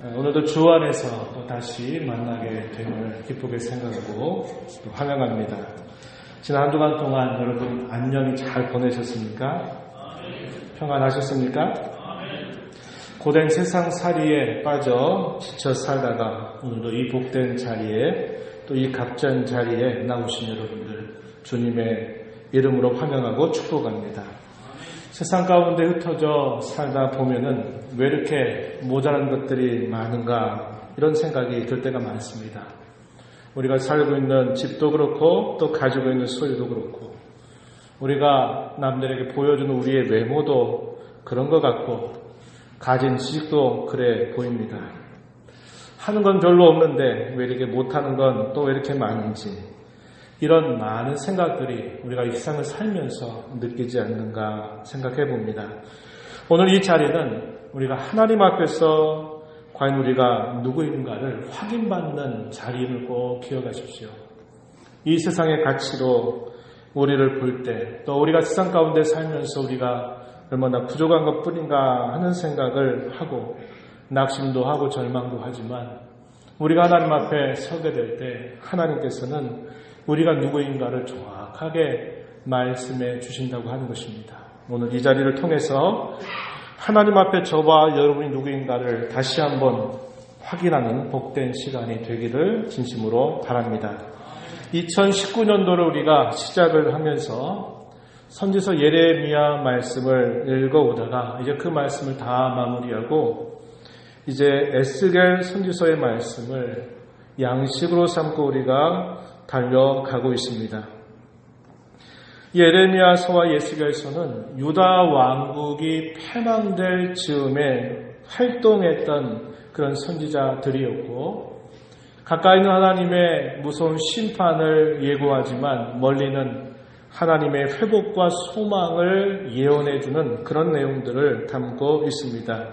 오늘도 주 안에서 또 다시 만나게 됨을 기쁘게 생각하고 또 환영합니다. 지난 한 주간 동안 여러분 안녕히 잘 보내셨습니까? 평안하셨습니까? 고된 세상살이에 빠져 지쳐 살다가 오늘도 이 복된 자리에 또 이 값진 자리에 나오신 여러분들 주님의 이름으로 환영하고 축복합니다. 세상 가운데 흩어져 살다 보면은 왜 이렇게 모자란 것들이 많은가 이런 생각이 들 때가 많습니다. 우리가 살고 있는 집도 그렇고 또 가지고 있는 소유도 그렇고 우리가 남들에게 보여주는 우리의 외모도 그런 것 같고 가진 지식도 그래 보입니다. 하는 건 별로 없는데 왜 이렇게 못하는 건 또 왜 이렇게 많은지 이런 많은 생각들이 우리가 이 세상을 살면서 느끼지 않는가 생각해 봅니다. 오늘 이 자리는 우리가 하나님 앞에서 과연 우리가 누구인가를 확인받는 자리임을 꼭 기억하십시오. 이 세상의 가치로 우리를 볼 때 또 우리가 세상 가운데 살면서 우리가 얼마나 부족한 것뿐인가 하는 생각을 하고 낙심도 하고 절망도 하지만 우리가 하나님 앞에 서게 될 때 하나님께서는 우리가 누구인가를 정확하게 말씀해 주신다고 하는 것입니다. 오늘 이 자리를 통해서 하나님 앞에 저와 여러분이 누구인가를 다시 한번 확인하는 복된 시간이 되기를 진심으로 바랍니다. 2019년도를 우리가 시작을 하면서 선지서 예레미야 말씀을 읽어오다가 이제 그 말씀을 다 마무리하고 이제 에스겔 선지서의 말씀을 양식으로 삼고 우리가 달려가고 있습니다. 예레미야서와 에스겔서는 유다 왕국이 패망될 즈음에 활동했던 그런 선지자들이었고 가까이 있는 하나님의 무서운 심판을 예고하지만 멀리는 하나님의 회복과 소망을 예언해주는 그런 내용들을 담고 있습니다.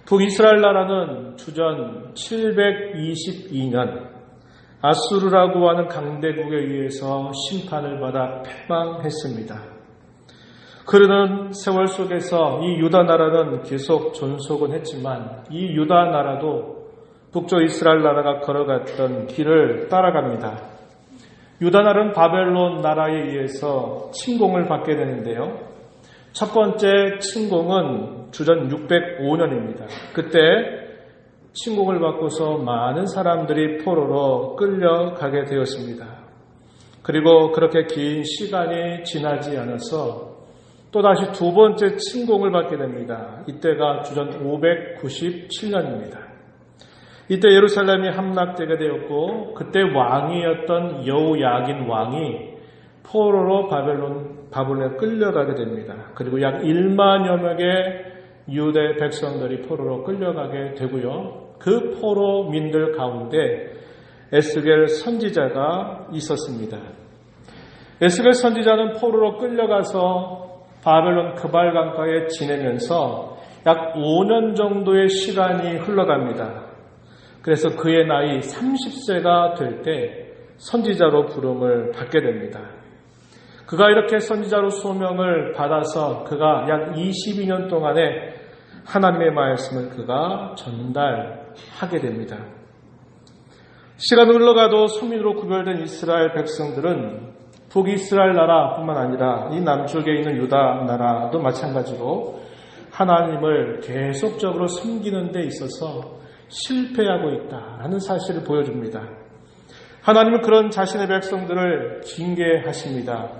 북이스라엘 나라는 주전 722년 아수르라고 하는 강대국에 의해서 심판을 받아 패망했습니다. 그러는 세월 속에서 이 유다 나라는 계속 존속은 했지만 이 유다 나라도 북쪽 이스라엘 나라가 걸어갔던 길을 따라갑니다. 유다 나라는 바벨론 나라에 의해서 침공을 받게 되는데요. 첫 번째 침공은 주전 605년입니다. 그때 침공을 받고서 많은 사람들이 포로로 끌려가게 되었습니다. 그리고 그렇게 긴 시간이 지나지 않아서 또다시 두 번째 침공을 받게 됩니다. 이때가 주전 597년입니다. 이때 예루살렘이 함락되게 되었고 그때 왕이었던 여호야긴 왕이 포로로 바벨론에 끌려가게 됩니다. 그리고 약 1만여 명의 유대 백성들이 포로로 끌려가게 되고요. 그 포로민들 가운데 에스겔 선지자가 있었습니다. 에스겔 선지자는 포로로 끌려가서 바벨론 그발 강가에 지내면서 약 5년 정도의 시간이 흘러갑니다. 그래서 그의 나이 30세가 될 때 선지자로 부름을 받게 됩니다. 그가 이렇게 선지자로 소명을 받아서 그가 약 22년 동안에 하나님의 말씀을 그가 전달하게 됩니다. 시간이 흘러가도 소민으로 구별된 이스라엘 백성들은 북이스라엘 나라뿐만 아니라 이 남쪽에 있는 유다 나라도 마찬가지로 하나님을 계속적으로 섬기는 데 있어서 실패하고 있다는 사실을 보여줍니다. 하나님은 그런 자신의 백성들을 징계하십니다.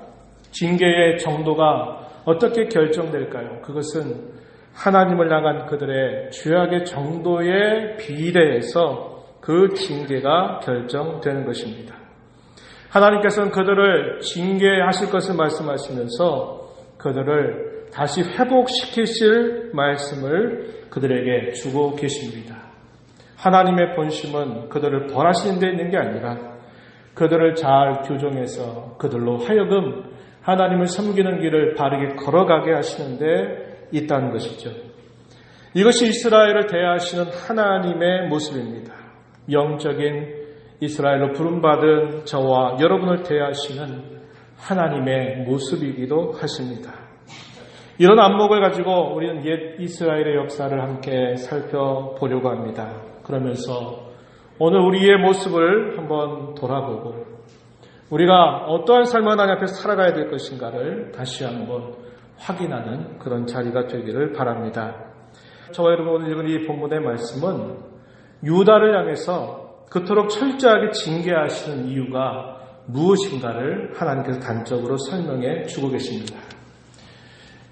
징계의 정도가 어떻게 결정될까요? 그것은 하나님을 향한 그들의 죄악의 정도에 비례해서 그 징계가 결정되는 것입니다. 하나님께서는 그들을 징계하실 것을 말씀하시면서 그들을 다시 회복시키실 말씀을 그들에게 주고 계십니다. 하나님의 본심은 그들을 벌하시는 데 있는 게 아니라 그들을 잘 교정해서 그들로 하여금 하나님을 섬기는 길을 바르게 걸어가게 하시는 데 있다는 것이죠. 이것이 이스라엘을 대하시는 하나님의 모습입니다. 영적인 이스라엘로 부름받은 저와 여러분을 대하시는 하나님의 모습이기도 하십니다. 이런 안목을 가지고 우리는 옛 이스라엘의 역사를 함께 살펴보려고 합니다. 그러면서 오늘 우리의 모습을 한번 돌아보고 우리가 어떠한 삶을 하나님 앞에서 살아가야 될 것인가를 다시 한번 확인하는 그런 자리가 되기를 바랍니다. 저와 여러분 오늘 읽은 이 본문의 말씀은 유다를 향해서 그토록 철저하게 징계하시는 이유가 무엇인가를 하나님께서 단적으로 설명해 주고 계십니다.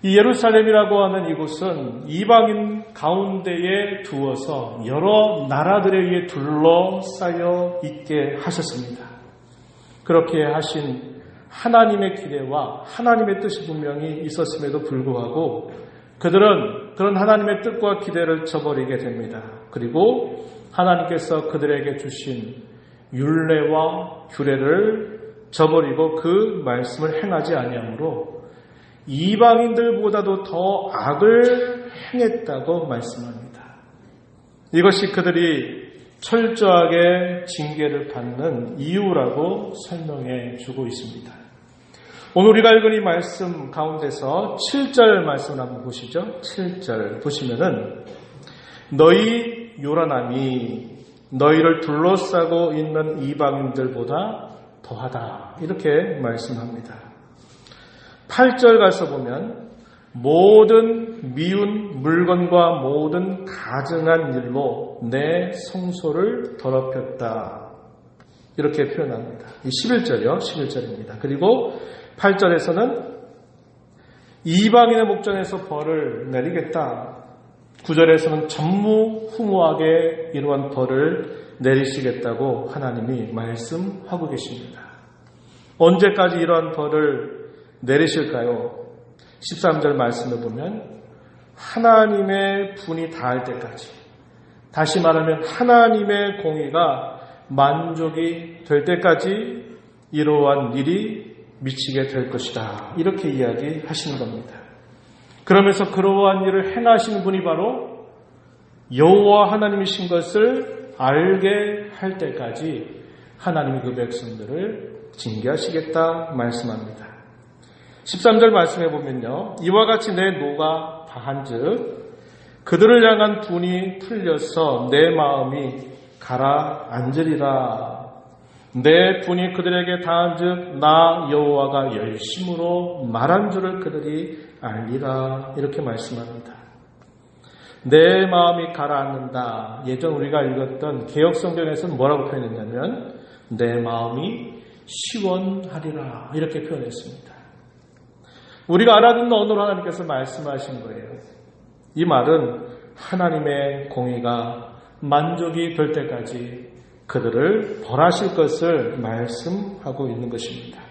이 예루살렘이라고 하는 이곳은 이방인 가운데에 두어서 여러 나라들에 의해 둘러싸여 있게 하셨습니다. 그렇게 하신 하나님의 기대와 하나님의 뜻이 분명히 있었음에도 불구하고 그들은 그런 하나님의 뜻과 기대를 저버리게 됩니다. 그리고 하나님께서 그들에게 주신 율례와 규례를 저버리고 그 말씀을 행하지 아니하므로 이방인들보다도 더 악을 행했다고 말씀합니다. 이것이 그들이 철저하게 징계를 받는 이유라고 설명해 주고 있습니다. 오늘 우리가 읽은 이 말씀 가운데서 7절 말씀을 한번 보시죠. 7절 보시면은 너희 요란함이 너희를 둘러싸고 있는 이방인들보다 더하다 이렇게 말씀합니다. 8절 가서 보면 모든 미운 물건과 모든 가증한 일로 내 성소를 더럽혔다 이렇게 표현합니다. 이 11절이요. 11절입니다. 그리고 8절에서는 이방인의 목전에서 벌을 내리겠다. 9절에서는 전무후무하게 이러한 벌을 내리시겠다고 하나님이 말씀하고 계십니다. 언제까지 이러한 벌을 내리실까요? 13절 말씀을 보면 하나님의 분이 다할 때까지, 다시 말하면 하나님의 공의가 만족이 될 때까지 이러한 일이 미치게 될 것이다 이렇게 이야기하시는 겁니다. 그러면서 그러한 일을 행하시는 분이 바로 여호와 하나님이신 것을 알게 할 때까지 하나님이 그 백성들을 징계하시겠다 말씀합니다. 13절 말씀해 보면요. 이와 같이 내 노가 다한즉 그들을 향한 분이 풀려서 내 마음이 가라앉으리라. 내 분이 그들에게 다한즉 나 여호와가 열심으로 말한 줄을 그들이 알리라. 이렇게 말씀합니다. 내 마음이 가라앉는다. 예전 우리가 읽었던 개역성경에서는 뭐라고 표현했냐면 내 마음이 시원하리라 이렇게 표현했습니다. 우리가 알아듣는 언어로 하나님께서 말씀하신 거예요. 이 말은 하나님의 공의가 만족이 될 때까지 그들을 벌하실 것을 말씀하고 있는 것입니다.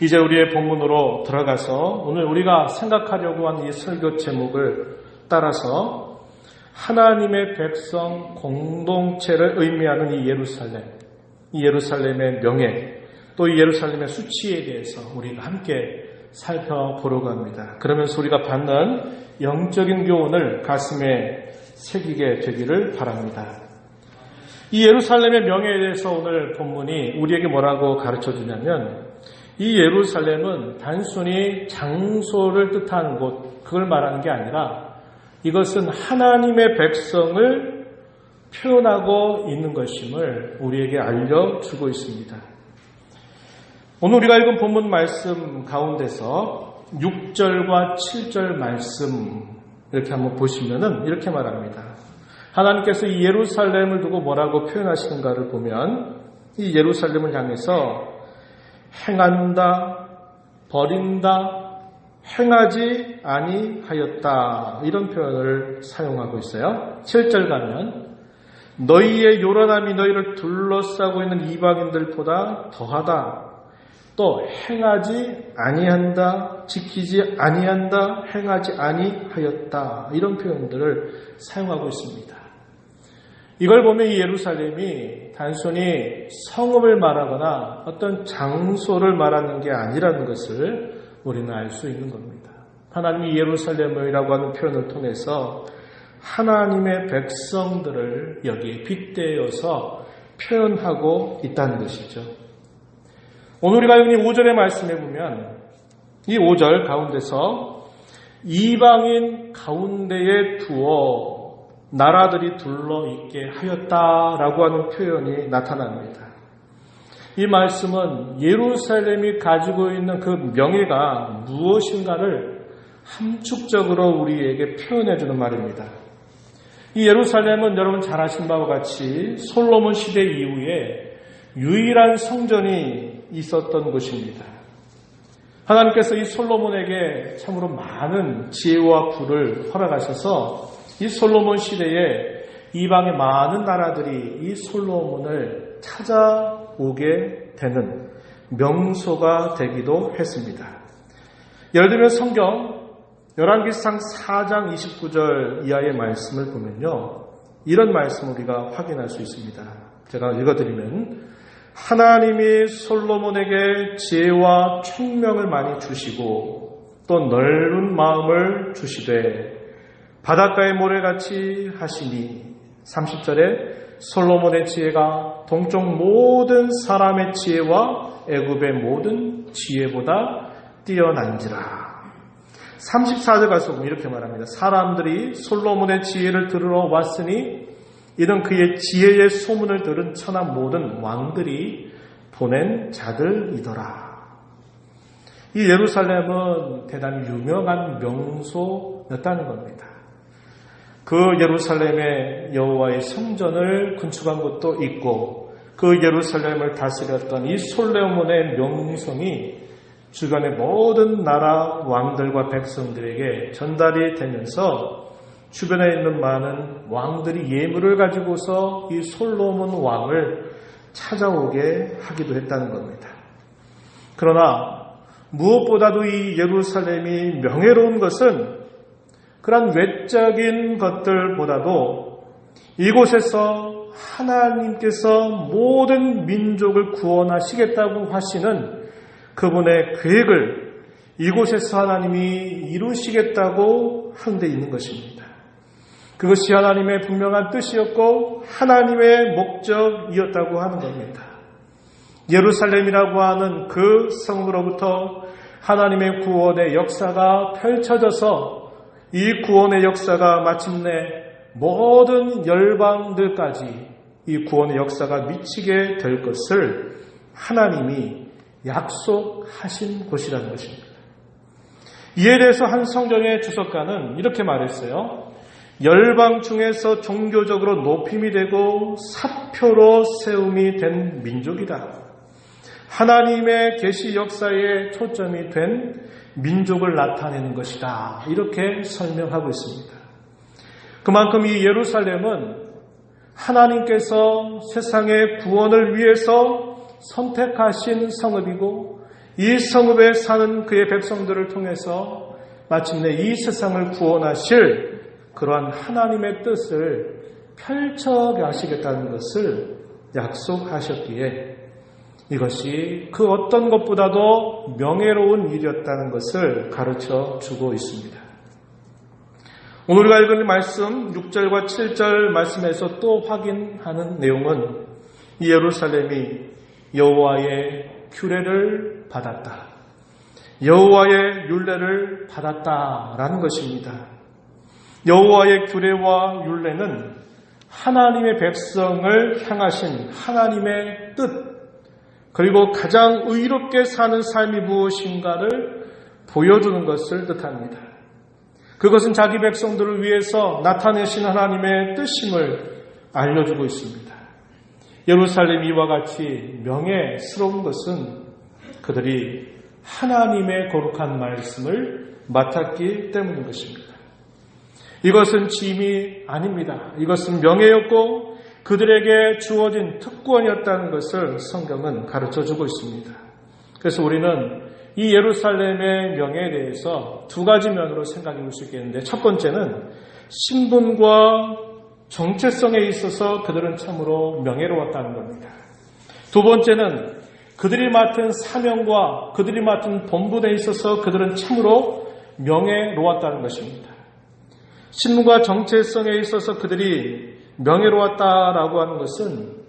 이제 우리의 본문으로 들어가서 오늘 우리가 생각하려고 하는 이 설교 제목을 따라서 하나님의 백성 공동체를 의미하는 이 예루살렘의 명예, 또 이 예루살렘의 수치에 대해서 우리가 함께 살펴보려고 합니다. 그러면서 우리가 받는 영적인 교훈을 가슴에 새기게 되기를 바랍니다. 이 예루살렘의 명예에 대해서 오늘 본문이 우리에게 뭐라고 가르쳐 주냐면 이 예루살렘은 단순히 장소를 뜻하는 곳, 그걸 말하는 게 아니라 이것은 하나님의 백성을 표현하고 있는 것임을 우리에게 알려주고 있습니다. 오늘 우리가 읽은 본문 말씀 가운데서 6절과 7절 말씀 이렇게 한번 보시면은 이렇게 말합니다. 하나님께서 이 예루살렘을 두고 뭐라고 표현하시는가를 보면 이 예루살렘을 향해서 행한다, 버린다, 행하지 아니하였다 이런 표현을 사용하고 있어요. 7절 가면 너희의 요란함이 너희를 둘러싸고 있는 이방인들보다 더하다. 또 행하지 아니한다, 지키지 아니한다, 행하지 아니하였다 이런 표현들을 사용하고 있습니다. 이걸 보면 이 예루살렘이 단순히 성읍을 말하거나 어떤 장소를 말하는 게 아니라는 것을 우리는 알 수 있는 겁니다. 하나님이 예루살렘이라고 하는 표현을 통해서 하나님의 백성들을 여기에 빗대어서 표현하고 있다는 것이죠. 오늘 우리가 읽은 5절의 말씀에 보면 이 5절 가운데서 이방인 가운데에 두어 나라들이 둘러있게 하였다라고 하는 표현이 나타납니다. 이 말씀은 예루살렘이 가지고 있는 그 명예가 무엇인가를 함축적으로 우리에게 표현해 주는 말입니다. 이 예루살렘은 여러분 잘 아신 바와 같이 솔로몬 시대 이후에 유일한 성전이 있었던 곳입니다. 하나님께서 이 솔로몬에게 참으로 많은 지혜와 부를 허락하셔서 이 솔로몬 시대에 이방의 많은 나라들이 이 솔로몬을 찾아오게 되는 명소가 되기도 했습니다. 예를 들면 성경 열왕기상 4장 29절 이하의 말씀을 보면요, 이런 말씀을 우리가 확인할 수 있습니다. 제가 읽어드리면, 하나님이 솔로몬에게 지혜와 총명을 많이 주시고 또 넓은 마음을 주시되 바닷가의 모래같이 하시니, 30절에 솔로몬의 지혜가 동쪽 모든 사람의 지혜와 애굽의 모든 지혜보다 뛰어난지라. 34절 가서 보면 이렇게 말합니다. 사람들이 솔로몬의 지혜를 들으러 왔으니 이는 그의 지혜의 소문을 들은 천하 모든 왕들이 보낸 자들이더라. 이 예루살렘은 대단히 유명한 명소였다는 겁니다. 그 예루살렘에 여호와의 성전을 건축한 것도 있고 그 예루살렘을 다스렸던 이 솔로몬의 명성이 주변의 모든 나라 왕들과 백성들에게 전달이 되면서 주변에 있는 많은 왕들이 예물을 가지고서 이 솔로몬 왕을 찾아오게 하기도 했다는 겁니다. 그러나 무엇보다도 이 예루살렘이 명예로운 것은 그런 외적인 것들보다도 이곳에서 하나님께서 모든 민족을 구원하시겠다고 하시는 그분의 계획을 이곳에서 하나님이 이루시겠다고 하는 데 있는 것입니다. 그것이 하나님의 분명한 뜻이었고 하나님의 목적이었다고 하는 겁니다. 예루살렘이라고 하는 그 성으로부터 하나님의 구원의 역사가 펼쳐져서 이 구원의 역사가 마침내 모든 열방들까지 이 구원의 역사가 미치게 될 것을 하나님이 약속하신 곳이라는 것입니다. 이에 대해서 한 성경의 주석가는 이렇게 말했어요. 열방 중에서 종교적으로 높임이 되고 사표로 세움이 된 민족이다. 하나님의 계시 역사에 초점이 된 민족을 나타내는 것이다. 이렇게 설명하고 있습니다. 그만큼 이 예루살렘은 하나님께서 세상의 구원을 위해서 선택하신 성읍이고 이 성읍에 사는 그의 백성들을 통해서 마침내 이 세상을 구원하실 그러한 하나님의 뜻을 펼쳐가시겠다는 것을 약속하셨기에 이것이 그 어떤 것보다도 명예로운 일이었다는 것을 가르쳐 주고 있습니다. 오늘 우리가 읽은 말씀 6절과 7절 말씀에서 또 확인하는 내용은 이 예루살렘이 여호와의 규례를 받았다. 여호와의 율례를 받았다라는 것입니다. 여호와의 규례와 율례는 하나님의 백성을 향하신 하나님의 뜻, 그리고 가장 의롭게 사는 삶이 무엇인가를 보여주는 것을 뜻합니다. 그것은 자기 백성들을 위해서 나타내신 하나님의 뜻임을 알려주고 있습니다. 예루살렘 이와 같이 명예스러운 것은 그들이 하나님의 거룩한 말씀을 맡았기 때문인 것입니다. 이것은 짐이 아닙니다. 이것은 명예였고 그들에게 주어진 특권이었다는 것을 성경은 가르쳐주고 있습니다. 그래서 우리는 이 예루살렘의 명예에 대해서 두 가지 면으로 생각해 볼 수 있겠는데, 첫 번째는 신분과 정체성에 있어서 그들은 참으로 명예로웠다는 겁니다. 두 번째는 그들이 맡은 사명과 그들이 맡은 본분에 있어서 그들은 참으로 명예로웠다는 것입니다. 신분과 정체성에 있어서 그들이 명예로웠다라고 하는 것은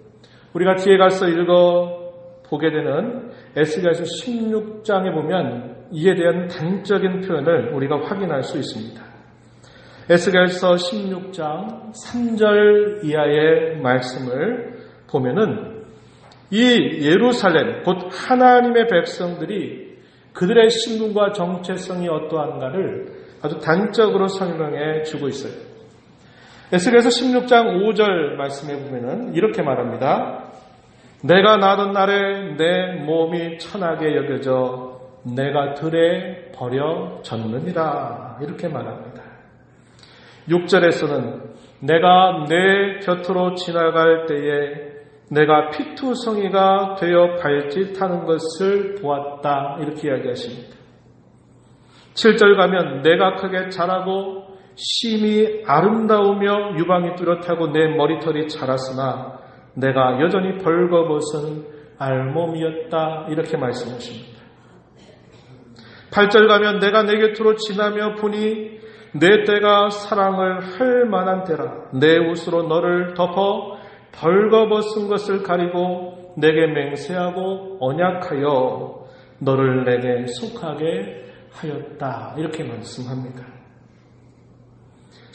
우리가 뒤에 가서 읽어보게 되는 에스겔서 16장에 보면 이에 대한 단적인 표현을 우리가 확인할 수 있습니다. 에스겔서 16장 3절 이하의 말씀을 보면은 이 예루살렘 곧 하나님의 백성들이 그들의 신분과 정체성이 어떠한가를 아주 단적으로 설명해 주고 있어요. 에스겔서 16장 5절 말씀에 보면은 이렇게 말합니다. 내가 나던 날에 내 몸이 천하게 여겨져 내가 들에 버려졌느니라 이렇게 말합니다. 6절에서는 내가 내 곁으로 지나갈 때에 내가 피투성이가 되어 발짓하는 것을 보았다 이렇게 이야기하십니다. 7절 가면 내가 크게 자라고 심히 아름다우며 유방이 뚜렷하고 내 머리털이 자랐으나 내가 여전히 벌거벗은 알몸이었다 이렇게 말씀하십니다. 8절 가면 내가 내 곁으로 지나며 보니 내 때가 사랑을 할 만한 때라 내 옷으로 너를 덮어 벌거벗은 것을 가리고 내게 맹세하고 언약하여 너를 내게 속하게 하였다 이렇게 말씀합니다.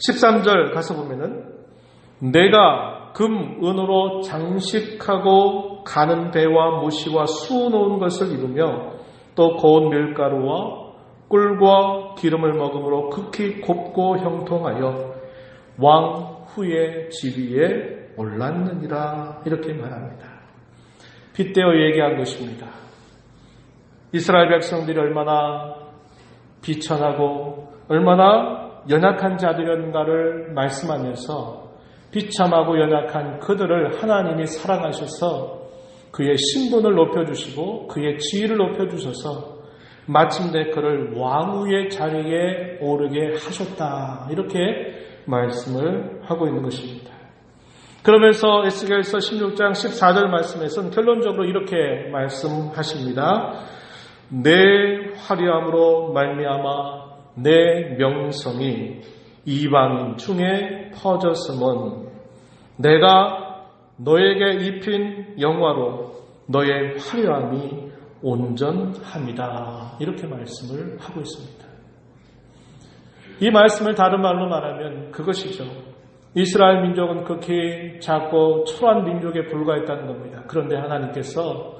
13절 가서 보면은 내가 금, 은으로 장식하고 가는 배와 모시와 수놓은 것을 이루며 또 고운 밀가루와 꿀과 기름을 먹음으로 극히 곱고 형통하여 왕 후의 지위에 올랐느니라 이렇게 말합니다. 빗대어 얘기한 것입니다. 이스라엘 백성들이 얼마나 비천하고 얼마나 연약한 자들이었는가를 말씀하면서 비참하고 연약한 그들을 하나님이 사랑하셔서 그의 신분을 높여주시고 그의 지위를 높여주셔서 마침내 그를 왕후의 자리에 오르게 하셨다 이렇게 말씀을 하고 있는 것입니다. 그러면서 에스겔서 16장 14절 말씀에서는 결론적으로 이렇게 말씀하십니다. 내 화려함으로 말미암아 내 명성이 이방인 중에 퍼졌음은 내가 너에게 입힌 영화로 너의 화려함이 온전함이다 이렇게 말씀을 하고 있습니다. 이 말씀을 다른 말로 말하면 그것이죠. 이스라엘 민족은 극히 작고 초라한 민족에 불과했다는 겁니다. 그런데 하나님께서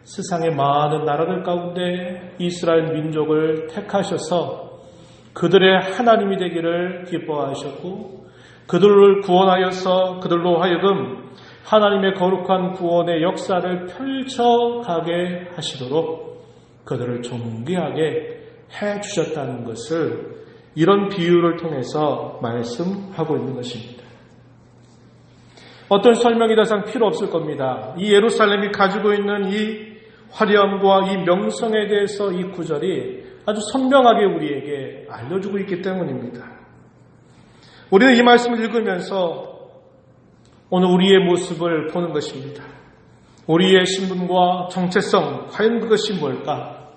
세상의 많은 나라들 가운데 이스라엘 민족을 택하셔서 그들의 하나님이 되기를 기뻐하셨고 그들을 구원하여서 그들로 하여금 하나님의 거룩한 구원의 역사를 펼쳐가게 하시도록 그들을 존귀하게 해주셨다는 것을 이런 비유를 통해서 말씀하고 있는 것입니다. 어떤 설명이 더 이상 필요 없을 겁니다. 이 예루살렘이 가지고 있는 이 화려함과 이 명성에 대해서 이 구절이 아주 선명하게 우리에게 알려주고 있기 때문입니다. 우리는 이 말씀을 읽으면서 오늘 우리의 모습을 보는 것입니다. 우리의 신분과 정체성, 과연 그것이 뭘까?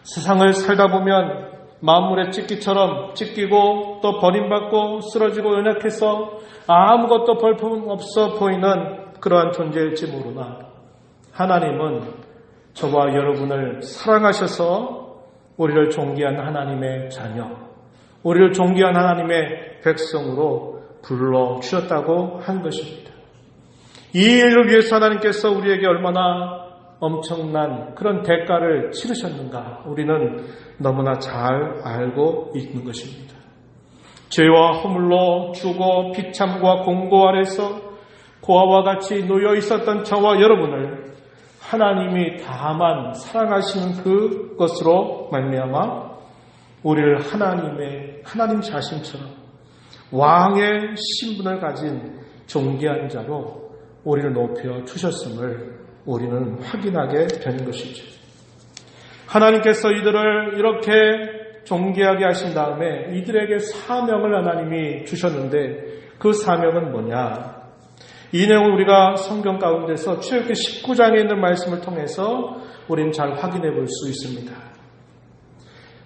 세상을 살다 보면 만물의 찢기처럼 찢기고 또 버림받고 쓰러지고 연약해서 아무것도 볼품없어 보이는 그러한 존재일지 모르나 하나님은 저와 여러분을 사랑하셔서 우리를 존귀한 하나님의 자녀, 우리를 존귀한 하나님의 백성으로 불러주셨다고 한 것입니다. 이 일을 위해서 하나님께서 우리에게 얼마나 엄청난 그런 대가를 치르셨는가 우리는 너무나 잘 알고 있는 것입니다. 죄와 허물로 죽어 비참과 공고 아래서 고아와 같이 놓여 있었던 저와 여러분을 하나님이 다만 사랑하시는 그것으로 말미암아 우리를 하나님 자신처럼 왕의 신분을 가진 존귀한 자로 우리를 높여 주셨음을 우리는 확인하게 되는 것이죠. 하나님께서 이들을 이렇게 존귀하게 하신 다음에 이들에게 사명을 하나님이 주셨는데 그 사명은 뭐냐? 이 내용을 우리가 성경 가운데서 출애굽기 19장에 있는 말씀을 통해서 우리는 잘 확인해 볼 수 있습니다.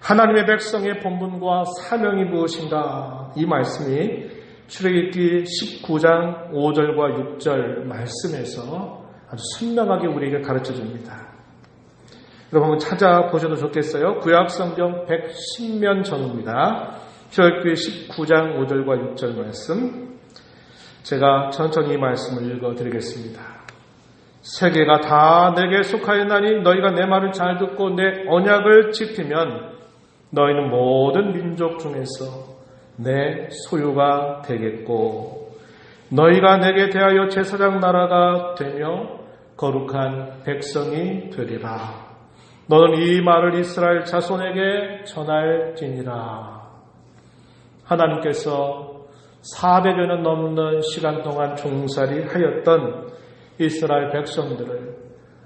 하나님의 백성의 본분과 사명이 무엇인가? 이 말씀이 출애굽기 19장 5절과 6절 말씀에서 아주 선명하게 우리에게 가르쳐 줍니다. 여러분 한번 찾아보셔도 좋겠어요. 구약성경 110년 전입니다. 출애굽기 19장 5절과 6절 말씀. 제가 천천히 이 말씀을 읽어드리겠습니다. 세계가 다 내게 속하였나니 너희가 내 말을 잘 듣고 내 언약을 지키면 너희는 모든 민족 중에서 내 소유가 되겠고 너희가 내게 대하여 제사장 나라가 되며 거룩한 백성이 되리라. 너는 이 말을 이스라엘 자손에게 전할지니라. 하나님께서 400여년 넘는 시간 동안 종살이 하였던 이스라엘 백성들을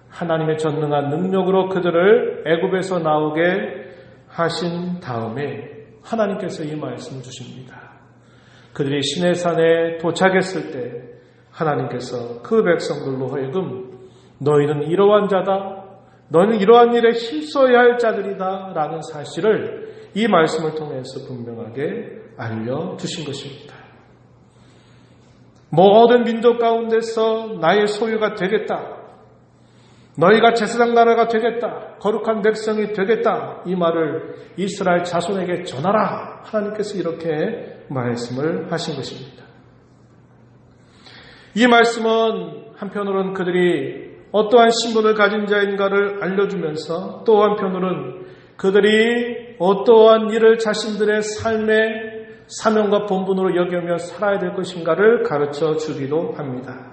하나님의 전능한 능력으로 그들을 애굽에서 나오게 하신 다음에 하나님께서 이 말씀을 주십니다. 그들이 시내산에 도착했을 때 하나님께서 그 백성들로 하여금 너희는 이러한 자다, 너희는 이러한 일에 힘써야 할 자들이다 라는 사실을 이 말씀을 통해서 분명하게 알려주신 것입니다. 모든 민족 가운데서 나의 소유가 되겠다, 너희가 제사장 나라가 되겠다, 거룩한 백성이 되겠다, 이 말을 이스라엘 자손에게 전하라. 하나님께서 이렇게 말씀을 하신 것입니다. 이 말씀은 한편으로는 그들이 어떠한 신분을 가진 자인가를 알려주면서 또 한편으로는 그들이 어떠한 일을 자신들의 삶의 사명과 본분으로 여기며 살아야 될 것인가를 가르쳐 주기도 합니다.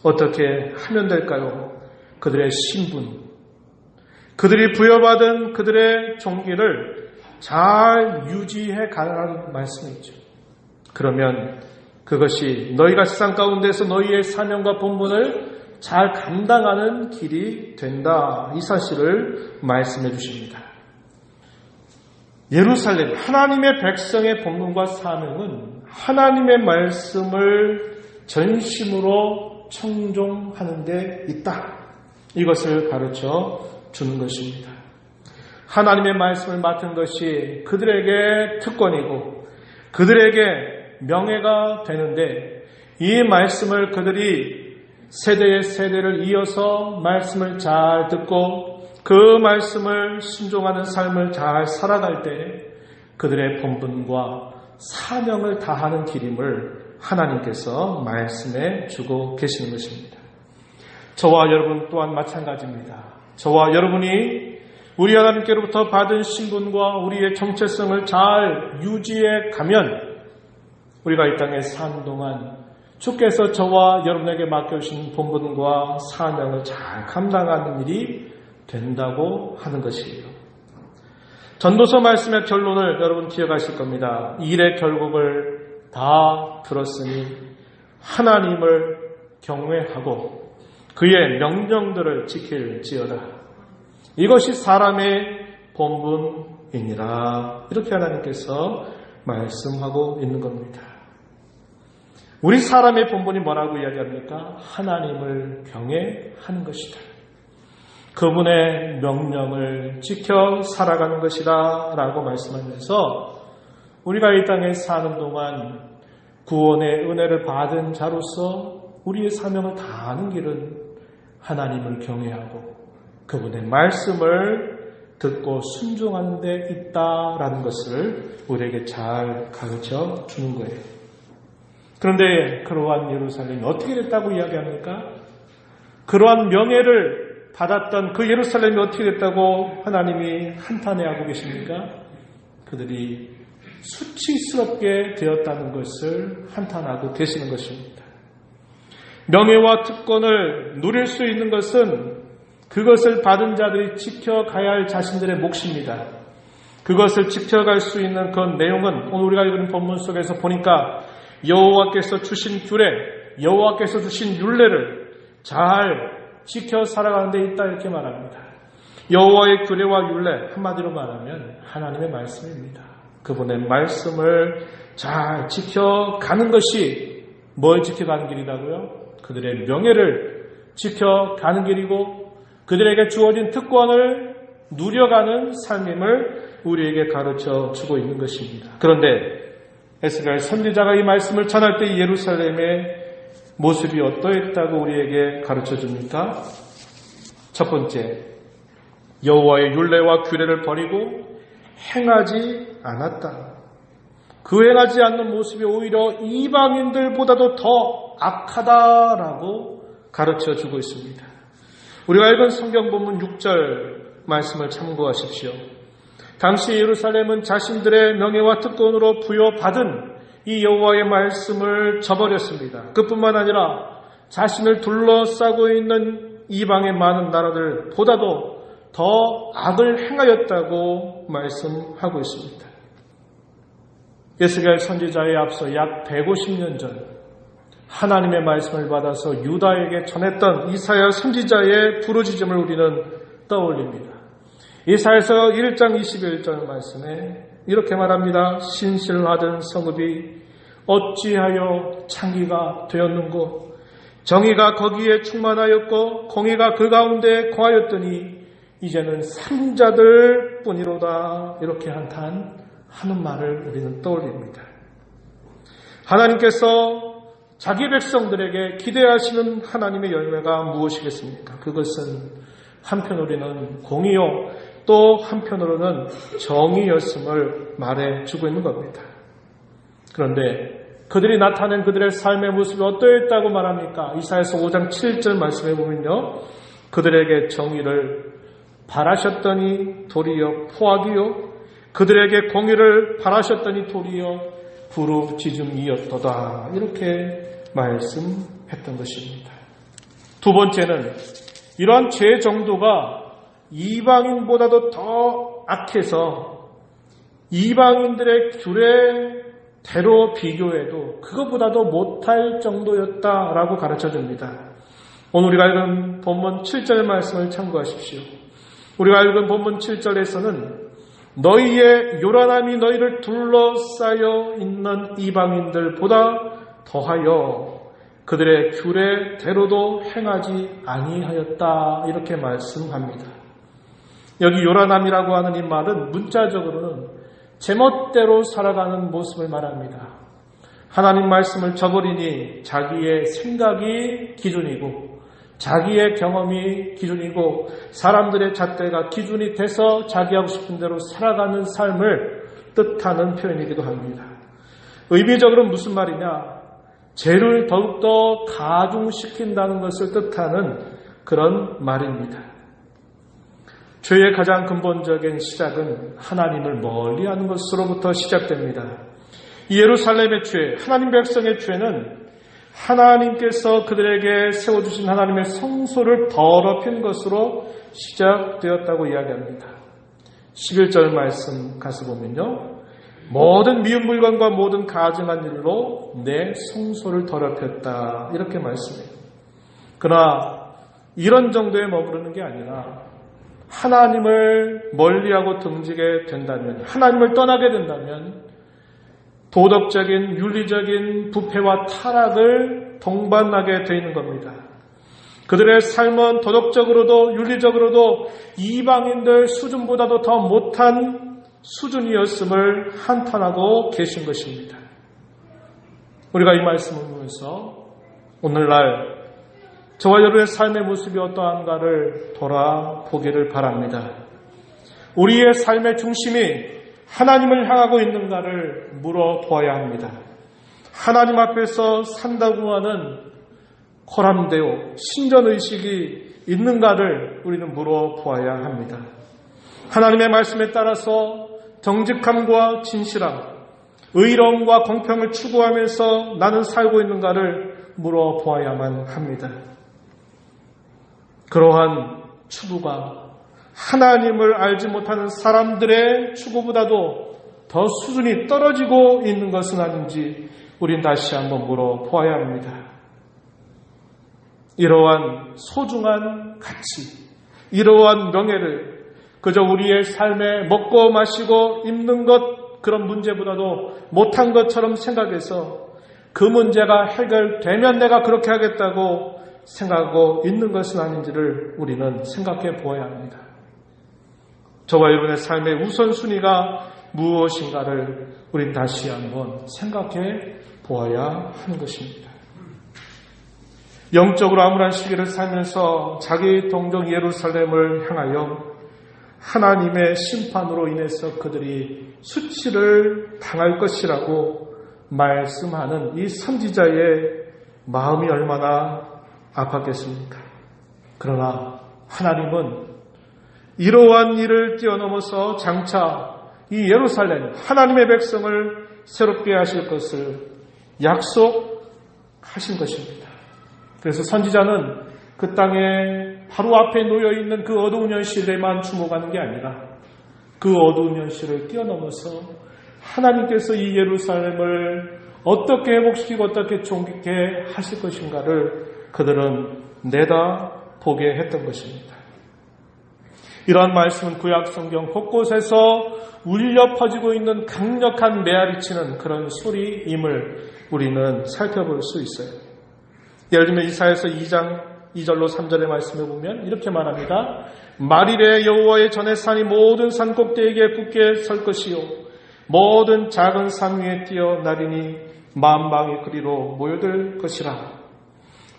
어떻게 하면 될까요? 그들의 신분, 그들이 부여받은 그들의 종기를 잘 유지해 가라는 말씀이죠. 그러면 그것이 너희가 세상 가운데서 너희의 사명과 본분을 잘 감당하는 길이 된다. 이 사실을 말씀해 주십니다. 예루살렘, 하나님의 백성의 본분과 사명은 하나님의 말씀을 전심으로 청종하는 데 있다. 이것을 가르쳐 주는 것입니다. 하나님의 말씀을 맡은 것이 그들에게 특권이고 그들에게 명예가 되는데 이 말씀을 그들이 세대의 세대를 이어서 말씀을 잘 듣고 그 말씀을 순종하는 삶을 잘 살아갈 때 그들의 본분과 사명을 다하는 길임을 하나님께서 말씀해 주고 계시는 것입니다. 저와 여러분 또한 마찬가지입니다. 저와 여러분이 우리 하나님께로부터 받은 신분과 우리의 정체성을 잘 유지해 가면 우리가 이 땅에 사는 동안 주께서 저와 여러분에게 맡겨주신 본분과 사명을 잘 감당하는 일이 된다고 하는 것이에요. 전도서 말씀의 결론을 여러분 기억하실 겁니다. 이 일의 결국을 다 들었으니 하나님을 경외하고 그의 명령들을 지킬지어다. 이것이 사람의 본분이니라. 이렇게 하나님께서 말씀하고 있는 겁니다. 우리 사람의 본분이 뭐라고 이야기합니까? 하나님을 경외하는 것이다. 그분의 명령을 지켜 살아가는 것이다 라고 말씀하면서 우리가 이 땅에 사는 동안 구원의 은혜를 받은 자로서 우리의 사명을 다하는 길은 하나님을 경외하고 그분의 말씀을 듣고 순종하는 데 있다라는 것을 우리에게 잘 가르쳐 주는 거예요. 그런데 그러한 예루살렘이 어떻게 됐다고 이야기합니까? 그러한 명예를 받았던 그 예루살렘이 어떻게 됐다고 하나님이 한탄해하고 계십니까? 그들이 수치스럽게 되었다는 것을 한탄하고 계시는 것입니다. 명예와 특권을 누릴 수 있는 것은 그것을 받은 자들이 지켜가야 할 자신들의 몫입니다. 그것을 지켜갈 수 있는 그 내용은 오늘 우리가 읽은 본문 속에서 보니까 여호와께서 주신 규례, 여호와께서 주신 율례를 잘 지켜 살아가는 데 있다 이렇게 말합니다. 여호와의 규례와 율례 한마디로 말하면 하나님의 말씀입니다. 그분의 말씀을 잘 지켜가는 것이 뭘 지켜가는 길이라고요? 그들의 명예를 지켜가는 길이고 그들에게 주어진 특권을 누려가는 삶임을 우리에게 가르쳐 주고 있는 것입니다. 그런데 에스겔 선지자가 이 말씀을 전할 때 예루살렘의 모습이 어떠했다고 우리에게 가르쳐 줍니까? 첫 번째, 여호와의 율례와 규례를 버리고 행하지 않았다. 그 행하지 않는 모습이 오히려 이방인들보다도 더 악하다라고 가르쳐주고 있습니다. 우리가 읽은 성경 본문 6절 말씀을 참고하십시오. 당시 예루살렘은 자신들의 명예와 특권으로 부여받은 이 여호와의 말씀을 저버렸습니다. 그뿐만 아니라 자신을 둘러싸고 있는 이방의 많은 나라들보다도 더 악을 행하였다고 말씀하고 있습니다. 예스겔 선지자에 앞서 약 150년 전 하나님의 말씀을 받아서 유다에게 전했던 이사야 선지자의 부르짖음을 우리는 떠올립니다. 이사야서 1장 21절 말씀에 이렇게 말합니다. 신실하던 성읍이 어찌하여 창기가 되었는고 정의가 거기에 충만하였고 공의가 그 가운데 거하였더니 이제는 살인자들 뿐이로다. 이렇게 하는 말을 우리는 떠올립니다. 하나님께서 자기 백성들에게 기대하시는 하나님의 열매가 무엇이겠습니까? 그것은 한편으로는 공의요, 또 한편으로는 정의였음을 말해주고 있는 겁니다. 그런데 그들이 나타낸 그들의 삶의 모습이 어떠했다고 말합니까? 이사야서 5장 7절 말씀해 보면요, 그들에게 정의를 바라셨더니 도리어 포악이요, 그들에게 공의를 바라셨더니 도리어 부르짖음이었도다. 이렇게 말씀했던 것입니다. 두 번째는 이러한 죄 정도가 이방인보다도 더 악해서 이방인들의 규례대로 비교해도 그것보다도 못할 정도였다라고 가르쳐줍니다. 오늘 우리가 읽은 본문 7절 말씀을 참고하십시오. 우리가 읽은 본문 7절에서는 너희의 요란함이 너희를 둘러싸여 있는 이방인들보다 더하여 그들의 규례대로도 행하지 아니하였다. 이렇게 말씀합니다. 여기 요란함이라고 하는 이 말은 문자적으로는 제멋대로 살아가는 모습을 말합니다. 하나님 말씀을 저버리니 자기의 생각이 기준이고 자기의 경험이 기준이고 사람들의 잣대가 기준이 돼서 자기 하고 싶은 대로 살아가는 삶을 뜻하는 표현이기도 합니다. 의미적으로 무슨 말이냐? 죄를 더욱더 가중시킨다는 것을 뜻하는 그런 말입니다. 죄의 가장 근본적인 시작은 하나님을 멀리하는 것으로부터 시작됩니다. 이 예루살렘의 죄, 하나님 백성의 죄는 하나님께서 그들에게 세워주신 하나님의 성소를 더럽힌 것으로 시작되었다고 이야기합니다. 11절 말씀 가서 보면요, 모든 미운 물건과 모든 가증한 일로 내 성소를 더럽혔다. 이렇게 말씀해요. 그러나 이런 정도에 머무르는 게 아니라 하나님을 멀리하고 등지게 된다면, 하나님을 떠나게 된다면 도덕적인, 윤리적인 부패와 타락을 동반하게 되어 있는 겁니다. 그들의 삶은 도덕적으로도 윤리적으로도 이방인들 수준보다도 더 못한 수준이었음을 한탄하고 계신 것입니다. 우리가 이 말씀을 보면서 오늘날 저와 여러분의 삶의 모습이 어떠한가를 돌아보기를 바랍니다. 우리의 삶의 중심이 하나님을 향하고 있는가를 물어보아야 합니다. 하나님 앞에서 산다고 하는 코람데오, 신전의식이 있는가를 우리는 물어보아야 합니다. 하나님의 말씀에 따라서 정직함과 진실함, 의로움과 공평을 추구하면서 나는 살고 있는가를 물어보아야만 합니다. 그러한 추구가 하나님을 알지 못하는 사람들의 추구보다도 더 수준이 떨어지고 있는 것은 아닌지 우린 다시 한번 물어보아야 합니다. 이러한 소중한 가치, 이러한 명예를 그저 우리의 삶에 먹고 마시고 입는 것, 그런 문제보다도 못한 것처럼 생각해서 그 문제가 해결되면 내가 그렇게 하겠다고 생각하고 있는 것은 아닌지를 우리는 생각해 보아야 합니다. 저와 여러분의 삶의 우선순위가 무엇인가를 우린 다시 한번 생각해 보아야 하는 것입니다. 영적으로 암울한 시기를 살면서 자기 동정 예루살렘을 향하여 하나님의 심판으로 인해서 그들이 수치를 당할 것이라고 말씀하는 이 선지자의 마음이 얼마나 아팠겠습니까? 그러나 하나님은 이러한 일을 뛰어넘어서 장차 이 예루살렘 하나님의 백성을 새롭게 하실 것을 약속하신 것입니다. 그래서 선지자는 그 땅에 바로 앞에 놓여있는 그 어두운 현실에만 주목하는 게 아니라 그 어두운 현실을 뛰어넘어서 하나님께서 이 예루살렘을 어떻게 회복시키고 어떻게 존귀케 하실 것인가를 그들은 내다보게 했던 것입니다. 이러한 말씀은 구약 성경 곳곳에서 울려 퍼지고 있는 강력한 메아리치는 그런 소리임을 우리는 살펴볼 수 있어요. 예를 들면 이사야서 2장 2절로 3절의 말씀에 보면 이렇게 말합니다. 말일에 여호와의 전의 산이 모든 산 꼭대기에 굳게 설 것이요 모든 작은 산 위에 뛰어나리니 만방의 그리로 모여들 것이라.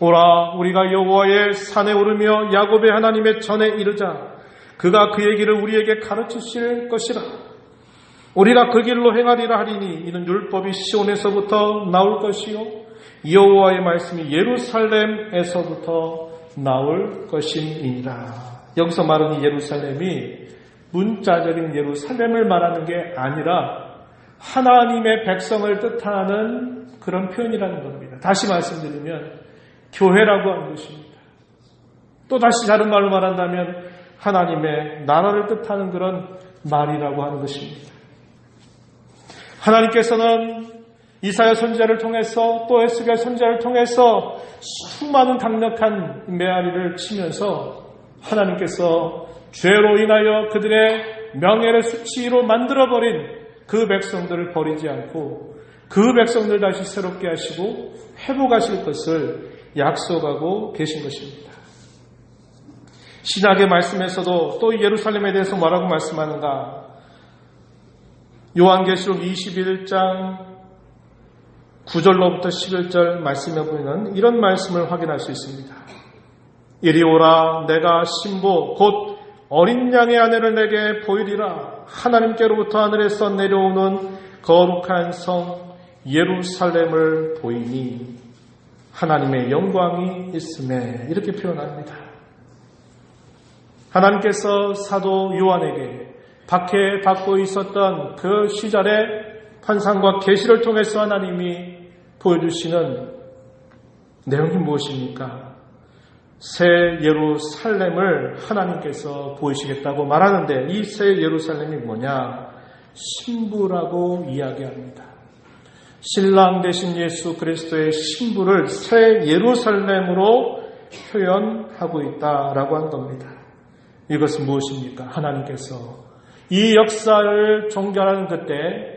오라 우리가 여호와의 산에 오르며 야곱의 하나님의 전에 이르자. 그가 그의 길을 우리에게 가르치실 것이라. 우리가 그 길로 행하리라 하리니 이는 율법이 시온에서부터 나올 것이요 여호와의 말씀이 예루살렘에서부터 나올 것임이니라. 여기서 말하는 예루살렘이 문자적인 예루살렘을 말하는 게 아니라 하나님의 백성을 뜻하는 그런 표현이라는 겁니다. 다시 말씀드리면 교회라고 하는 것입니다. 또 다시 다른 말로 말한다면 하나님의 나라를 뜻하는 그런 말이라고 하는 것입니다. 하나님께서는 이사야 선지자를 통해서 또 에스겔 선지자를 통해서 수많은 강력한 메아리를 치면서 하나님께서 죄로 인하여 그들의 명예를 수치로 만들어버린 그 백성들을 버리지 않고 그 백성들 다시 새롭게 하시고 회복하실 것을 약속하고 계신 것입니다. 신약의 말씀에서도 또 예루살렘에 대해서 뭐라고 말씀하는가? 요한계시록 21장 9절로부터 11절 말씀에 보면 이런 말씀을 확인할 수 있습니다. 이리 오라 내가 신부 곧 어린 양의 아내를 내게 보이리라. 하나님께로부터 하늘에서 내려오는 거룩한 성 예루살렘을 보이니 하나님의 영광이 있음에 이렇게 표현합니다. 하나님께서 사도 요한에게 박해받고 있었던 그 시절에 환상과 계시를 통해서 하나님이 보여주시는 내용이 무엇입니까? 새 예루살렘을 하나님께서 보이시겠다고 말하는데 이 새 예루살렘이 뭐냐? 신부라고 이야기합니다. 신랑 되신 예수 그리스도의 신부를 새 예루살렘으로 표현하고 있다라고 한 겁니다. 이것은 무엇입니까? 하나님께서 이 역사를 종결하는 그때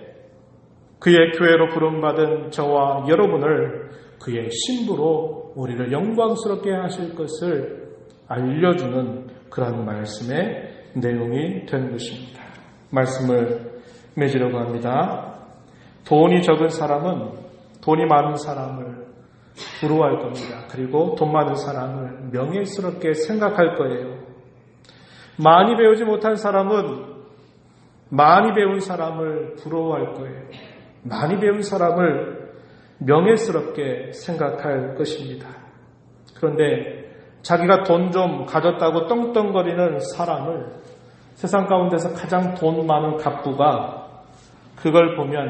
그의 교회로 부름받은 저와 여러분을 그의 신부로 우리를 영광스럽게 하실 것을 알려주는 그런 말씀의 내용이 된 것입니다. 말씀을 맺으려고 합니다. 돈이 적은 사람은 돈이 많은 사람을 부러워할 겁니다. 그리고 돈 많은 사람을 명예스럽게 생각할 거예요. 많이 배우지 못한 사람은 많이 배운 사람을 부러워할 거예요. 많이 배운 사람을 명예스럽게 생각할 것입니다. 그런데 자기가 돈 좀 가졌다고 떵떵거리는 사람을 세상 가운데서 가장 돈 많은 갑부가 그걸 보면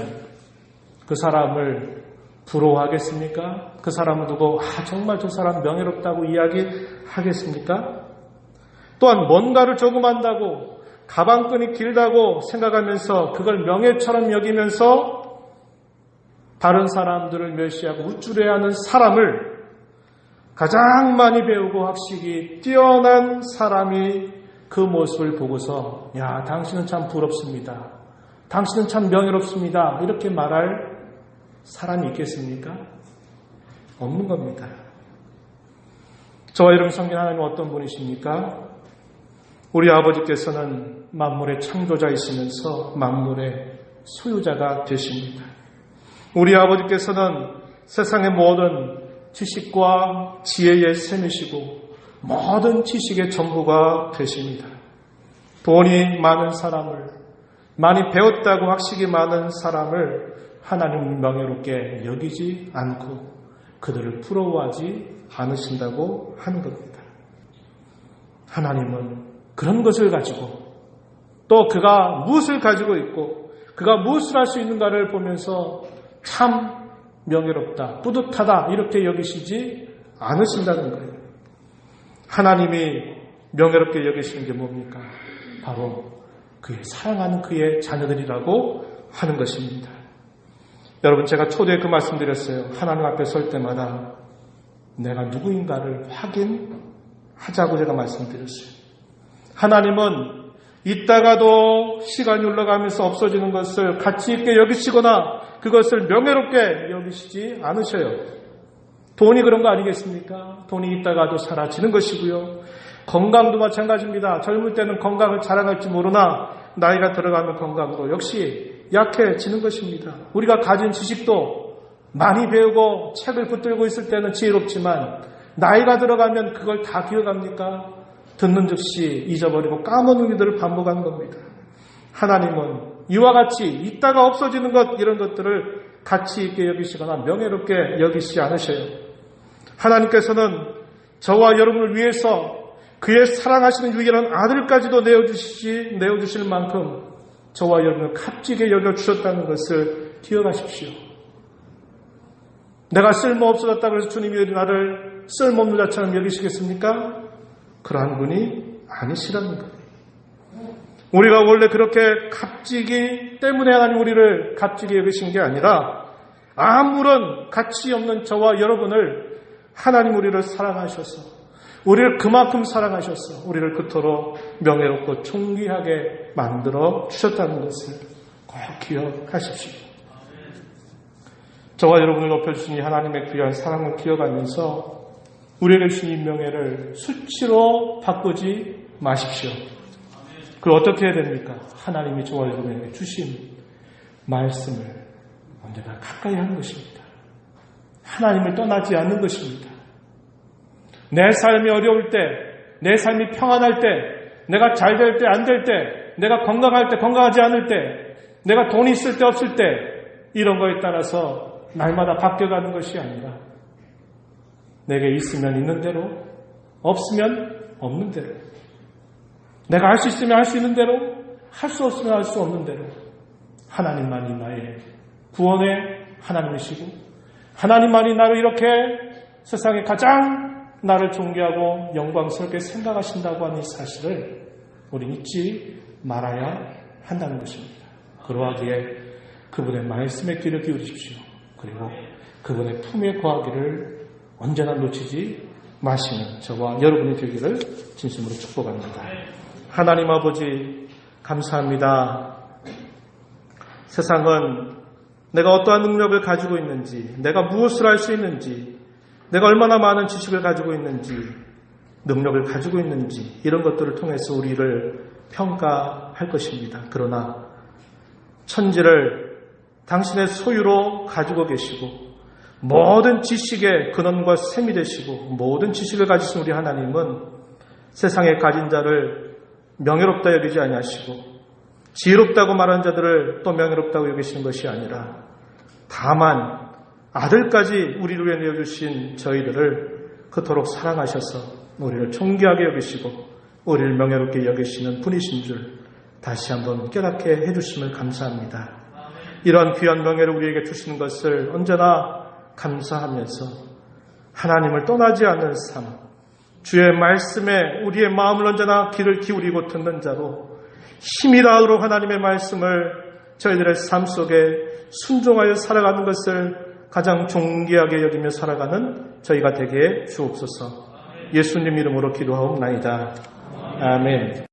그 사람을 부러워하겠습니까? 그 사람을 두고 정말 저 사람 명예롭다고 이야기하겠습니까? 또한 뭔가를 조금 한다고 가방끈이 길다고 생각하면서 그걸 명예처럼 여기면서 다른 사람들을 멸시하고 우쭐해하는 사람을 가장 많이 배우고 학식이 뛰어난 사람이 그 모습을 보고서 야, 당신은 참 부럽습니다. 당신은 참 명예롭습니다. 이렇게 말할 사람이 있겠습니까? 없는 겁니다. 저와 여러분 성경 하나님은 어떤 분이십니까? 우리 아버지께서는 만물의 창조자이시면서 만물의 소유자가 되십니다. 우리 아버지께서는 세상의 모든 지식과 지혜의 샘이시고 모든 지식의 전부가 되십니다. 돈이 많은 사람을, 많이 배웠다고 학식이 많은 사람을 하나님 명예롭게 여기지 않고 그들을 부러워하지 않으신다고 하는 겁니다. 하나님은 그런 것을 가지고 또 그가 무엇을 가지고 있고 그가 무엇을 할 수 있는가를 보면서 참 명예롭다, 뿌듯하다 이렇게 여기시지 않으신다는 거예요. 하나님이 명예롭게 여기시는 게 뭡니까? 바로 그의 사랑하는 그의 자녀들이라고 하는 것입니다. 여러분, 제가 초대에 그 말씀드렸어요. 하나님 앞에 설 때마다 내가 누구인가를 확인하자고 제가 말씀드렸어요. 하나님은 있다가도 시간이 흘러가면서 없어지는 것을 가치 있게 여기시거나 그것을 명예롭게 여기시지 않으셔요. 돈이 그런 거 아니겠습니까? 돈이 있다가도 사라지는 것이고요. 건강도 마찬가지입니다. 젊을 때는 건강을 자랑할지 모르나 나이가 들어가면 건강도 역시 약해지는 것입니다. 우리가 가진 지식도 많이 배우고 책을 붙들고 있을 때는 지혜롭지만 나이가 들어가면 그걸 다 기억합니까? 듣는 즉시 잊어버리고 까먹는 일들을 반복하는 겁니다. 하나님은 이와 같이 있다가 없어지는 것, 이런 것들을 가치 있게 여기시거나 명예롭게 여기시지 않으셔요. 하나님께서는 저와 여러분을 위해서 그의 사랑하시는 유일한 아들까지도 내어주실 만큼 저와 여러분을 값지게 여겨주셨다는 것을 기억하십시오. 내가 쓸모없어졌다고 해서 주님이 나를 쓸모없는 자처럼 여기시겠습니까? 그러한 분이 아니시라는 거예요. 우리가 원래 그렇게 값지기 때문에 하나님 우리를 값지게 여기신 게 아니라 아무런 가치 없는 저와 여러분을 하나님 우리를 사랑하셔서 우리를 그만큼 사랑하셔서 우리를 그토록 명예롭고 존귀하게 만들어 주셨다는 것을 꼭 기억하십시오. 저와 여러분을 높여주신 이 하나님의 귀한 사랑을 기억하면서 우리에게 주신 이 명예를 수치로 바꾸지 마십시오. 그걸 어떻게 해야 됩니까? 하나님이 저와 여러분에게 주신 말씀을 언제나 가까이 하는 것입니다. 하나님을 떠나지 않는 것입니다. 내 삶이 어려울 때, 내 삶이 평안할 때, 내가 잘 될 때, 안 될 때, 내가 건강할 때, 건강하지 않을 때, 내가 돈이 있을 때, 없을 때, 이런 거에 따라서 날마다 바뀌어가는 것이 아니라 내게 있으면 있는 대로, 없으면 없는 대로, 내가 할 수 있으면 할 수 있는 대로, 할 수 없으면 할 수 없는 대로 하나님만이 나의 구원의 하나님이시고 하나님만이 나를 이렇게 세상에 가장 나를 존귀하고 영광스럽게 생각하신다고 하는 이 사실을 우리는 잊지 말아야 한다는 것입니다. 그러하기에 그분의 말씀에 귀를 기울이십시오. 그리고 그분의 품에 거하기를 언제나 놓치지 마시는 저와 여러분이 되기를 진심으로 축복합니다. 하나님 아버지 감사합니다. 세상은 내가 어떠한 능력을 가지고 있는지, 내가 무엇을 할 수 있는지, 내가 얼마나 많은 지식을 가지고 있는지, 능력을 가지고 있는지 이런 것들을 통해서 우리를 평가할 것입니다. 그러나 천지를 당신의 소유로 가지고 계시고 모든 지식의 근원과 샘이 되시고 모든 지식을 가지신 우리 하나님은 세상에 가진 자를 명예롭다 여기지 아니하시고 지혜롭다고 말한 자들을 또 명예롭다고 여기시는 것이 아니라 다만 아들까지 우리를 위해 내어주신 저희들을 그토록 사랑하셔서 우리를 존귀하게 여기시고 우리를 명예롭게 여기시는 분이신 줄 다시 한번 깨닫게 해주심을 감사합니다. 이러한 귀한 명예를 우리에게 주시는 것을 언제나 감사하면서 하나님을 떠나지 않는 삶, 주의 말씀에 우리의 마음을 언제나 귀를 기울이고 듣는 자로 힘이 다하도록 하나님의 말씀을 저희들의 삶 속에 순종하여 살아가는 것을 가장 존귀하게 여기며 살아가는 저희가 되게 주옵소서. 예수님 이름으로 기도하옵나이다. 아멘.